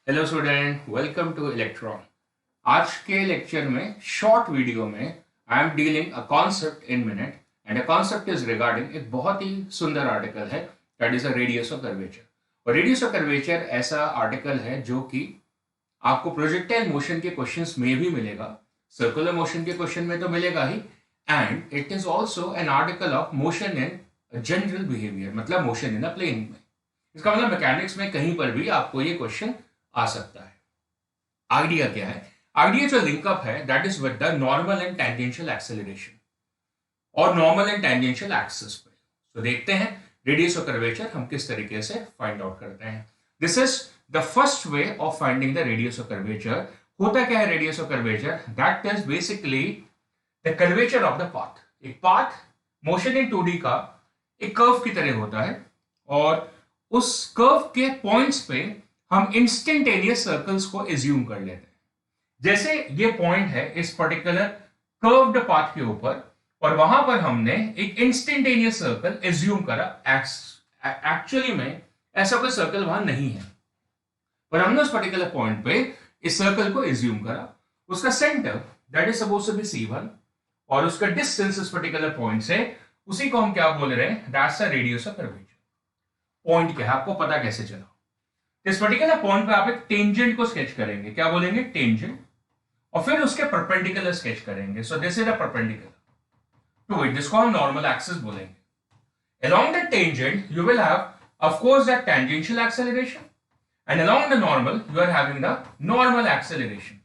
Hello student, welcome two electron. आज के lecture में शॉर्ट वीडियो में I am dealing a concept in minute and a concept is regarding एक बहुत ही सुंदर आर्टिकल है that is a radius of curvature. और रेडियस ऑफ कर्वेचर ऐसा आर्टिकल है जो कि आपको प्रोजेक्टाइल मोशन के क्वेश्चंस में भी मिलेगा, सर्कुलर मोशन के क्वेश्चन में तो मिलेगा ही, and it is also an article of motion in general behaviour, मतलब मोशन इन अ प्लेन में। इसका मतलब मैकेनिक्स में कहीं पर भी आपको ये क्वेश्चन आ सकता है। आइडिया क्या है? आइडिया जो लिंकअप है that is with the normal and tangential acceleration और नॉर्मल एंड टेंजेंशियल एक्सिस पे। तो देखते हैं रेडियस ऑफ कर्वेचर हम किस तरीके से फाइंड आउट करते हैं। This is the first way of finding the radius of curvature. होता क्या है radius of curvature? That is basically the curvature of the path. एक पाथ मोशन इन 2D का एक कर्व की तरह होता है और उस कर्व के पॉइंट्स पे हम इंस्टेंटेनियस सर्कल्स को एज्यूम कर लेते हैं। जैसे ये पॉइंट है इस पर्टिकुलर कर्व्ड पाथ के ऊपर और वहां पर हमने एक इंस्टेंटेनियस सर्कल एज्यूम करा। एक्चुअली में ऐसा कोई सर्कल वहां नहीं है, पर हमने उस पर्टिकुलर पॉइंट पे इस सर्कल को एज्यूम करा। उसका centre that is suppose to be C1 और उसका डिस्टेंस इस पर्टिकुलर पॉइंट से, उसी को हम क्या बोल रहे हैं? That's the radius of curvature. Point क्या है आपको पता कैसे चला? इस पर्टिकुलर पॉइंट पे आप एक टेंजेंट को स्केच करेंगे, क्या बोलेंगे? टेंजेंट। और फिर उसके परपेंडिकुलर स्केच करेंगे। So this is a perpendicular to it, जिसको हम नॉर्मल एक्सिस बोलेंगे। along the tangent you will have of course the tangential acceleration and along the normal you are having the normal acceleration,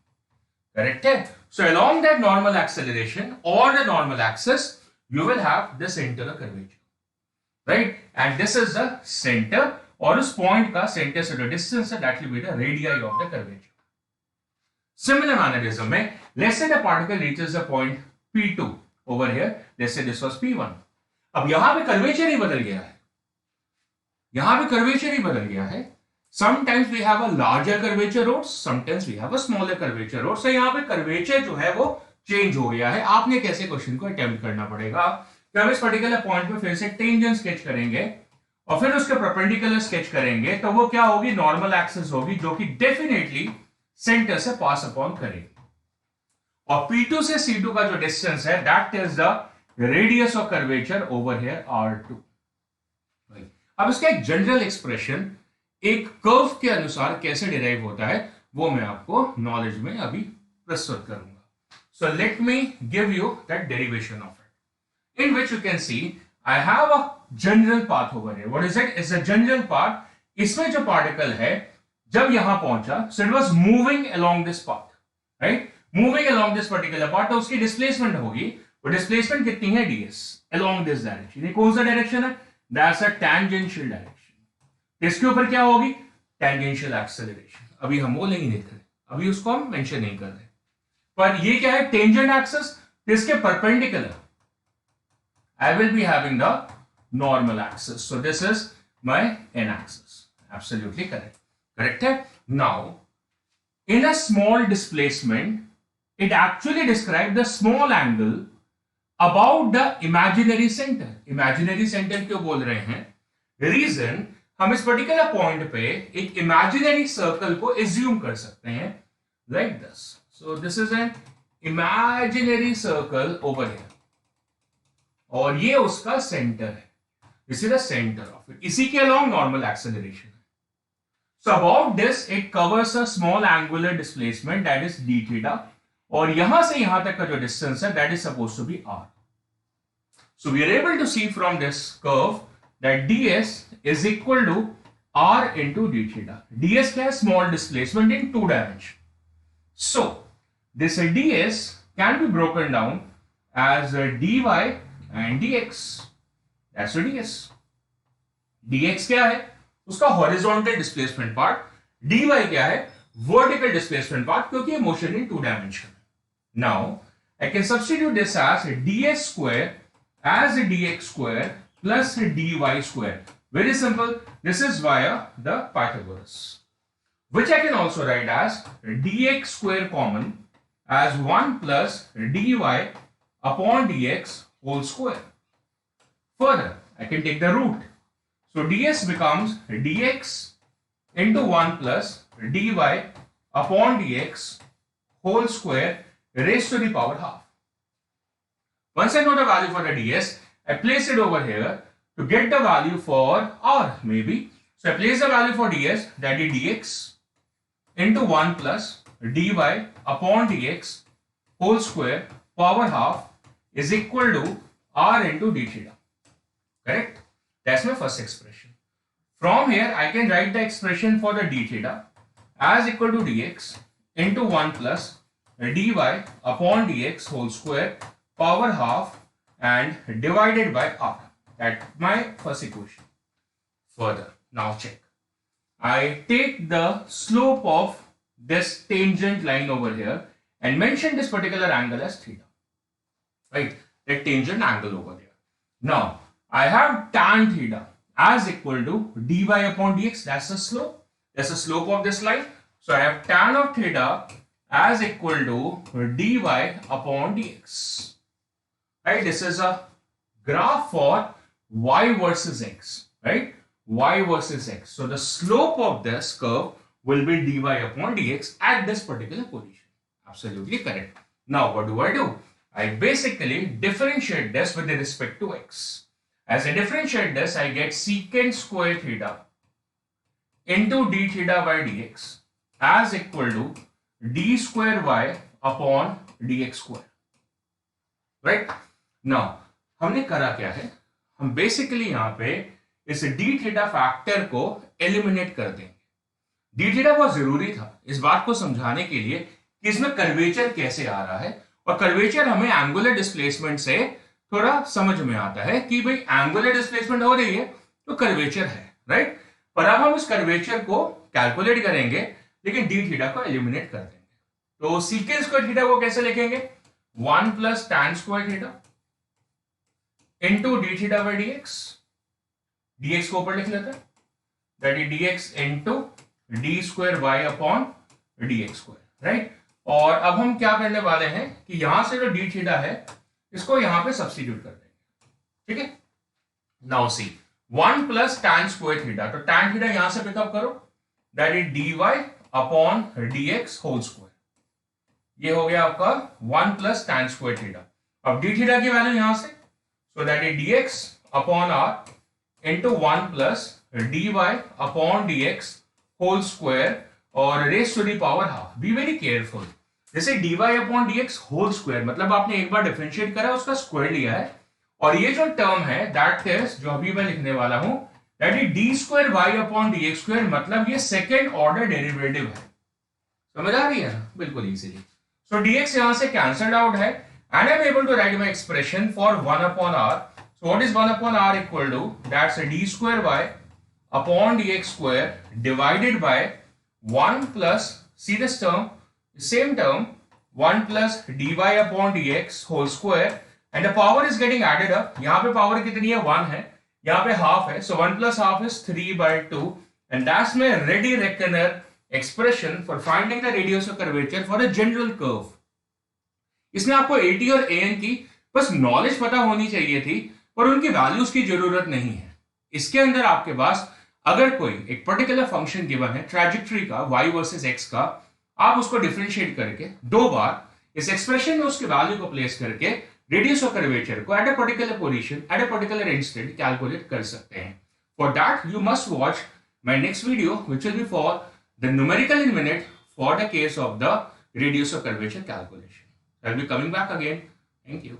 correct है? So along that normal acceleration or the normal axis you will have the center of curvature, right? And this is the center और उस point का centre से जो distance है that will be the radius of the curvature. Similar mannerism में let's say the particle reaches the point P2 over here, let's say this was P1। अब यहां पे कर्वेचर ही बदल गया है, यहां पे कर्वेचर ही बदल गया है। Sometimes we have a larger curvature road, sometimes we have a smaller curvature road. So यहां पे कर्वेचर जो है वो चेंज हो गया है। आपने कैसे क्वेश्चन को अटेम्प्ट करना पड़ेगा कि हम इस पर्टिकुलर पॉइंट पे फिर से टेंजेंट स्केच करेंगे और फिर उसके परपेंडिकुलर स्केच करेंगे, तो वो क्या होगी? नॉर्मल एक्सिस होगी जो कि डेफिनेटली सेंटर से पास अपॉन करेगी। और P2 से C2 का जो डिस्टेंस है that is the radius of curvature over here R2। अब इसका एक जनरल एक्सप्रेशन एक कर्व के अनुसार कैसे डिराइव होता है वो मैं आपको नॉलेज में अभी प्रस्तुत करूंगा। So let me give you that derivation of it, in which you can see I have a general path over here. What is it? It's a general path. इसमें जो पार्टिकल है जब यहां पहुंचा, so it was moving along this path, right? Moving along this particular path, तो उसकी displacement होगी। वो डिस्प्लेसमेंट कितनी है? ds along this direction। ये कौन सा डायरेक्शन है? That's a tangential direction। इसके ऊपर क्या होगी? Tangential acceleration। अभी हम वो नहीं देख रहे, अभी उसको हम मेंशन नहीं कर रहे, पर ये क्या है? Tangent axis. इसके perpendicular I will be having the normal axis. So this is my n-axis. Absolutely correct. Correct है? Now, in a small displacement, it actually describes the small angle about the imaginary center. Imaginary center क्यों बोल रहे हैं? Reason, हम इस particular point पे एक imaginary circle को assume कर सकते हैं like this. So this is an imaginary circle over here. और ये उसका सेंटर है, this is the centre of it. इसी के अलोंग नॉर्मल एक्सेलरेशन है। So about this it covers a small angular displacement that is D theta, और यहां से यहां तक का जो डिस्टेंस है that is suppose to be r। So we are able to see from this curve that ds is equal to r into d theta. ds क्या है? Small displacement in 2 dimension. So this ds can be broken down as dy and dx। that's what ds। dx क्या है? उसका horizontal displacement part. dy क्या है? Vertical displacement part, क्योंकि ये motion in 2 dimension. Now I can substitute this as ds square as dx square plus dy square। very simple, this is via the Pythagoras, which I can also write as dx square common as 1 plus dy upon dx whole square. Further, I can take the root. So ds becomes dx into 1 plus dy upon dx whole square raised to the power half. Once I know the value for the ds, I place it over here to get the value for r maybe. So I place the value for ds, that is dx into 1 plus dy upon dx whole square power half is equal to r into d theta. Correct? That's my first expression. From here, I can write the expression for the d theta as equal to dx into 1 plus dy upon dx whole square power half and divided by r. That's my first equation. Further, now check. I take the slope of this tangent line over here and mention this particular angle as theta. Right? The tangent angle over there. Now, I have tan theta as equal to dy upon dx. That's the slope. That's the slope of this line. So I have tan of theta as equal to dy upon dx. Right? This is a graph for y versus x. Right? Y versus x. So the slope of this curve will be dy upon dx at this particular position. Absolutely correct. Now what do? I basically differentiate this with respect to x. As I differentiate this, I get secant square theta into d theta by dx as equal to d square y upon dx square. Right? Now, हमने करा क्या है? हम basically यहाँ पे इस d theta factor को eliminate कर देंगे. d थीटा बहुत जरूरी था इस बात को समझाने के लिए कि इसमें कर्वेचर कैसे आ रहा है, और कर्वेचर हमें एंगुलर डिस्प्लेसमेंट से थोड़ा समझ में आता है कि भाई एंगुलर डिस्प्लेसमेंट हो रही है तो कर्वेचर है. राइट? पर अब हम इस कर्वेचर को कैलकुलेट करेंगे लेकिन d थीटा को एलिमिनेट कर देंगे. तो सीकेंट स्क्वायर थीटा को कैसे लिखेंगे? 1 plus tan square theta into D theta by dx. dx को ऊपर लिख लेते हैं, that is dx into D square Y upon dx square. Right? और अब हम क्या करने वाले हैं कि यहां से जो डी थीटा है इसको यहां पे सब्स्टिट्यूट कर देंगे. ठीक है? Now see 1 plus tan square theta, तो tan थीटा यहां से पिकअप करो, that is dy upon dx whole square. ये हो गया आपका 1 प्लस tan स्क्वायर थीटा. अब डी थीटा की वैल्यू यहां से, so that is dx upon r into 1 plus dy upon dx whole square और raised to the power half. Be very careful. जैसे dy upon dx whole square मतलब आपने एक बार differentiate करा उसका स्क्वायर लिया है, और ये जो टर्म है दैट इज जो अभी मैं लिखने वाला हूं that is D square Y upon D X square, मतलब ये सेकेंड ऑर्डर डेरिवेटिव है. समझ आ रही है ना? बिल्कुल इजीली. सो dx यहां से कैंसल्ड आउट है and I'm able to write my expression for 1 upon r. So what is 1 upon r equal to? That's a d square y upon dx square divided by 1 plus, see this term, same term, 1 plus dy upon dx whole square, and the power is getting added up. यहाँ पे power कितनी है? 1 है, यहाँ पे half है, so 1 plus half is 3 by 2, and that's my ready reckoner expression for finding the radius of curvature for a general curve. इसमें आपको AT और AN की बस नॉलेज पता होनी चाहिए थी, पर उनकी वैल्यूज की जरूरत नहीं है. इसके अंदर आपके पास अगर कोई एक पर्टिकुलर फंक्शन गिवन है ट्रैजेक्टरी का y वर्सेस x का, आप उसको डिफरेंशिएट करके दो बार इस एक्सप्रेशन में उसके वैल्यू को प्लेस करके रेडियस ऑफ कर्वेचर को at a particular position at a particular instant calculate कर सकते हैं. For that you must watch my next video which will be for the numerical in minute for the case of the radius of curvature calculation. I'll be coming back again. Thank you.